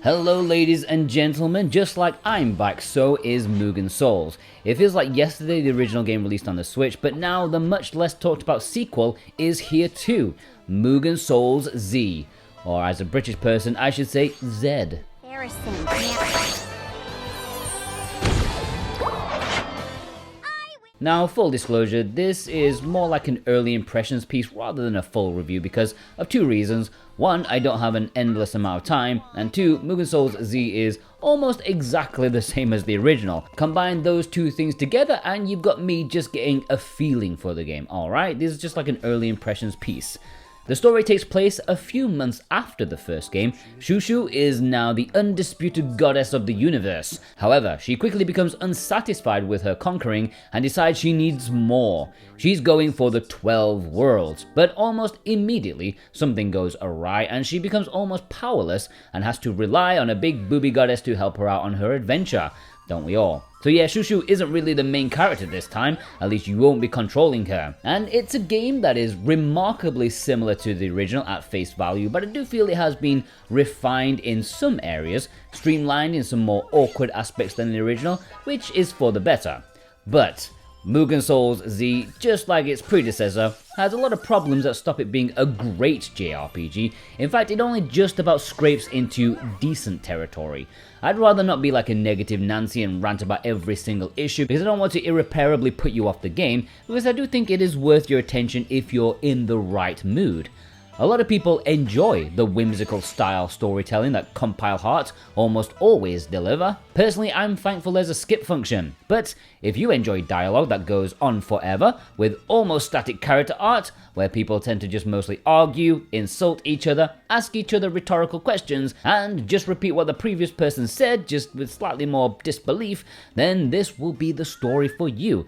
Hello ladies and gentlemen, just like I'm back, so is Mugen Souls. It feels like yesterday the original game released on the Switch, but now the much less talked about sequel is here too, Mugen Souls Z. Or as a British person, I should say Z. Now, full disclosure, this is more like an early impressions piece rather than a full review because of two reasons. One, I don't have an endless amount of time, and two, Mugen Souls Z is almost exactly the same as the original. Combine those two things together and you've got me just getting a feeling for the game, alright? This is just like an early impressions piece. The story takes place a few months after the first game. Shushu is now the undisputed goddess of the universe. However, she quickly becomes unsatisfied with her conquering and decides she needs more. She's going for the 12 worlds, but almost immediately something goes awry and she becomes almost powerless and has to rely on a big booby goddess to help her out on her adventure. Don't we all? So yeah, Shushu isn't really the main character this time, at least you won't be controlling her. And it's a game that is remarkably similar to the original at face value, but I do feel it has been refined in some areas, streamlined in some more awkward aspects than the original, which is for the better. But Mugen Souls Z, just like its predecessor, has a lot of problems that stop it being a great JRPG. In fact, it only just about scrapes into decent territory. I'd rather not be like a negative Nancy and rant about every single issue because I don't want to irreparably put you off the game, because I do think it is worth your attention if you're in the right mood. A lot of people enjoy the whimsical style storytelling that Compile Heart almost always deliver. Personally, I'm thankful there's a skip function. But if you enjoy dialogue that goes on forever, with almost static character art, where people tend to just mostly argue, insult each other, ask each other rhetorical questions, and just repeat what the previous person said, just with slightly more disbelief, then this will be the story for you.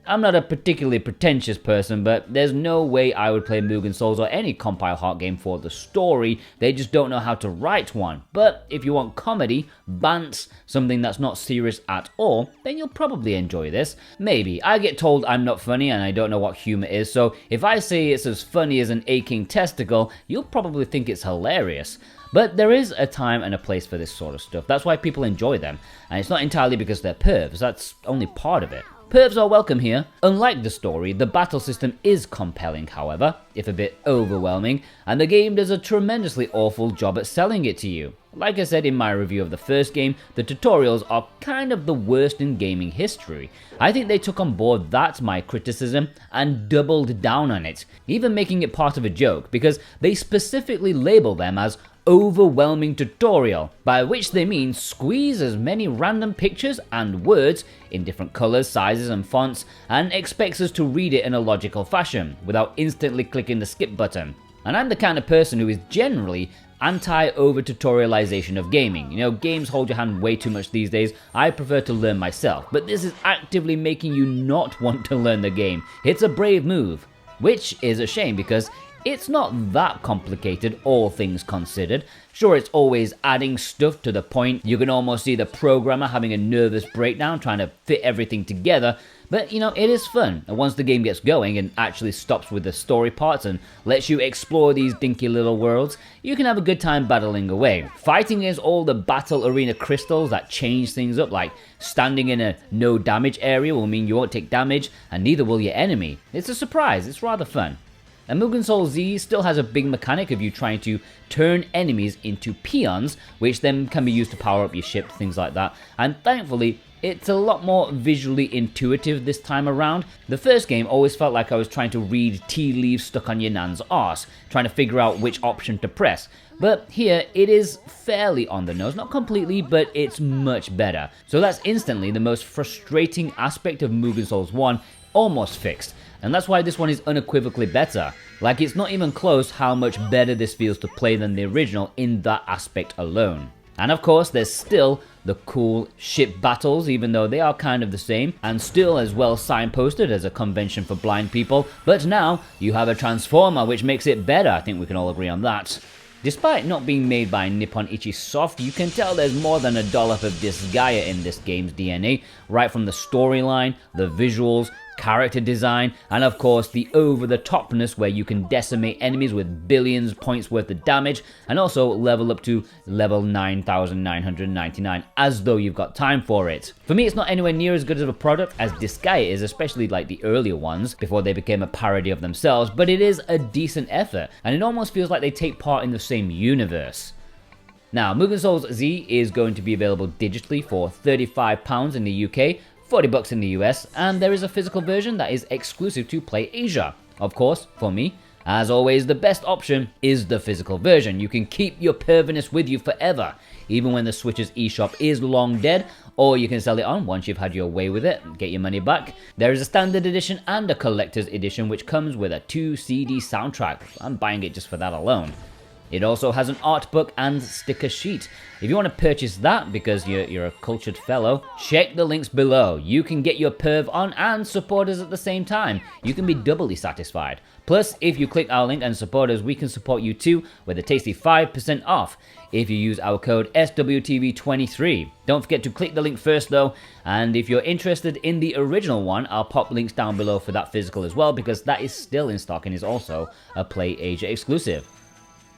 I'm not a particularly pretentious person, but there's no way I would play Mugen Souls or any Compile Heart game for the story. They just don't know how to write one. But if you want comedy, bants, something that's not serious at all, then you'll probably enjoy this. Maybe. I get told I'm not funny and I don't know what humor is, so if I say it's as funny as an aching testicle, you'll probably think it's hilarious. But there is a time and a place for this sort of stuff. That's why people enjoy them. And it's not entirely because they're pervs, that's only part of it. Pervs are welcome here. Unlike the story, the battle system is compelling, however, if a bit overwhelming, and the game does a tremendously awful job at selling it to you. Like I said in my review of the first game, the tutorials are kind of the worst in gaming history. I think they took on board that my criticism and doubled down on it, even making it part of a joke, because they specifically label them as overwhelming tutorial, by which they mean squeeze as many random pictures and words in different colors, sizes and fonts, and expects us to read it in a logical fashion without instantly clicking the skip button. And I'm the kind of person who is generally anti-over-tutorialization of gaming. You know, games hold your hand way too much these days. I prefer to learn myself, but this is actively making you not want to learn the game. It's a brave move, which is a shame because it's not that complicated, all things considered. Sure, it's always adding stuff to the point you can almost see the programmer having a nervous breakdown trying to fit everything together, but you know, it is fun. And once the game gets going and actually stops with the story parts and lets you explore these dinky little worlds, you can have a good time battling away. Fighting against all the battle arena crystals that change things up, like standing in a no damage area will mean you won't take damage, and neither will your enemy. It's a surprise, it's rather fun. And Mugen Souls Z still has a big mechanic of you trying to turn enemies into peons, which then can be used to power up your ship, things like that. And thankfully, it's a lot more visually intuitive this time around. The first game always felt like I was trying to read tea leaves stuck on your nan's arse, trying to figure out which option to press. But here, it is fairly on the nose, not completely, but it's much better. So that's instantly the most frustrating aspect of Mugen Souls 1 almost fixed. And that's why this one is unequivocally better. Like, it's not even close how much better this feels to play than the original in that aspect alone. And of course, there's still the cool ship battles, even though they are kind of the same, and still as well signposted as a convention for blind people, but now you have a transformer which makes it better. I think we can all agree on that. Despite not being made by Nippon Ichi Soft, you can tell there's more than a dollop of Disgaea in this game's DNA, right from the storyline, the visuals, character design, and of course the over-the-topness where you can decimate enemies with billions points worth of damage, and also level up to level 9,999 as though you've got time for it. For me, it's not anywhere near as good of a product as Disgaea is, especially like the earlier ones before they became a parody of themselves, but it is a decent effort, and it almost feels like they take part in the same universe. Now, Mugen Souls Z is going to be available digitally for £35 in the UK, $40 in the US, and there is a physical version that is exclusive to Play Asia. Of course, for me, as always, the best option is the physical version. You can keep your perviness with you forever, even when the Switch's eShop is long dead, or you can sell it on once you've had your way with it and get your money back. There is a standard edition and a collector's edition which comes with a 2-CD soundtrack. I'm buying it just for that alone. It also has an art book and sticker sheet. If you want to purchase that because you're a cultured fellow, check the links below. You can get your perv on and support us at the same time. You can be doubly satisfied. Plus, if you click our link and support us, we can support you too with a tasty 5% off if you use our code SWTV23. Don't forget to click the link first though, and if you're interested in the original one, I'll pop links down below for that physical as well because that is still in stock and is also a Play Asia exclusive.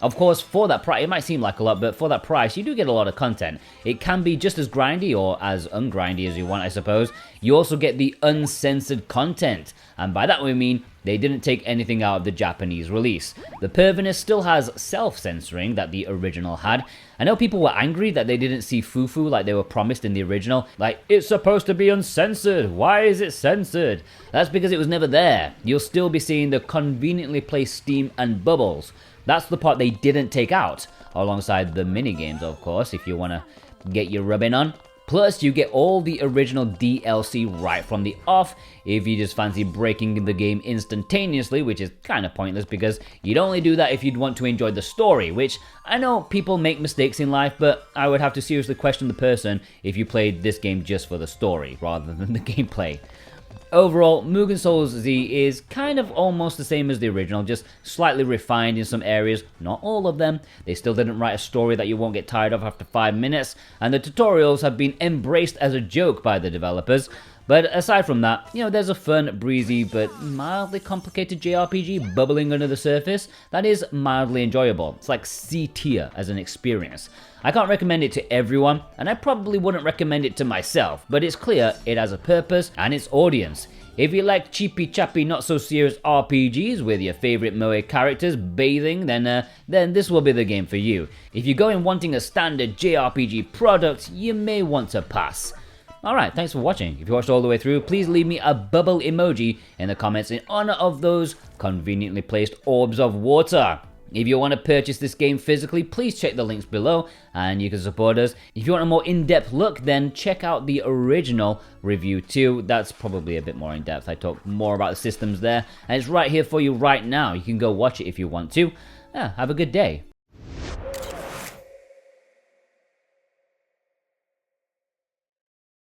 Of course, for that price, it might seem like a lot, but for that price, you do get a lot of content. It can be just as grindy or as ungrindy as you want, I suppose. You also get the uncensored content, and by that we mean they didn't take anything out of the Japanese release. The perviness still has self-censoring that the original had. I know people were angry that they didn't see Fufu like they were promised in the original. Like, it's supposed to be uncensored, why is it censored? That's because it was never there. You'll still be seeing the conveniently placed steam and bubbles. That's the part they didn't take out, alongside the minigames, of course, if you want to get your rubbing on. Plus, you get all the original DLC right from the off, if you just fancy breaking the game instantaneously, which is kind of pointless because you'd only do that if you'd want to enjoy the story, which I know people make mistakes in life, but I would have to seriously question the person if you played this game just for the story, rather than the gameplay. Overall, Mugen Souls Z is kind of almost the same as the original, just slightly refined in some areas, not all of them. They still didn't write a story that you won't get tired of after 5 minutes, and the tutorials have been embraced as a joke by the developers. But aside from that, there's a fun, breezy, but mildly complicated JRPG bubbling under the surface that is mildly enjoyable. It's like C tier as an experience. I can't recommend it to everyone, and I probably wouldn't recommend it to myself, but it's clear it has a purpose and its audience. If you like cheapy-chappy, not-so-serious RPGs with your favorite moe characters bathing, then this will be the game for you. If you go in wanting a standard JRPG product, you may want to pass. Alright, thanks for watching. If you watched all the way through, please leave me a bubble emoji in the comments in honor of those conveniently placed orbs of water. If you want to purchase this game physically, please check the links below and you can support us. If you want a more in-depth look, then check out the original review too. That's probably a bit more in-depth. I talk more about the systems there, and it's right here for you right now. You can go watch it if you want to. Yeah, have a good day.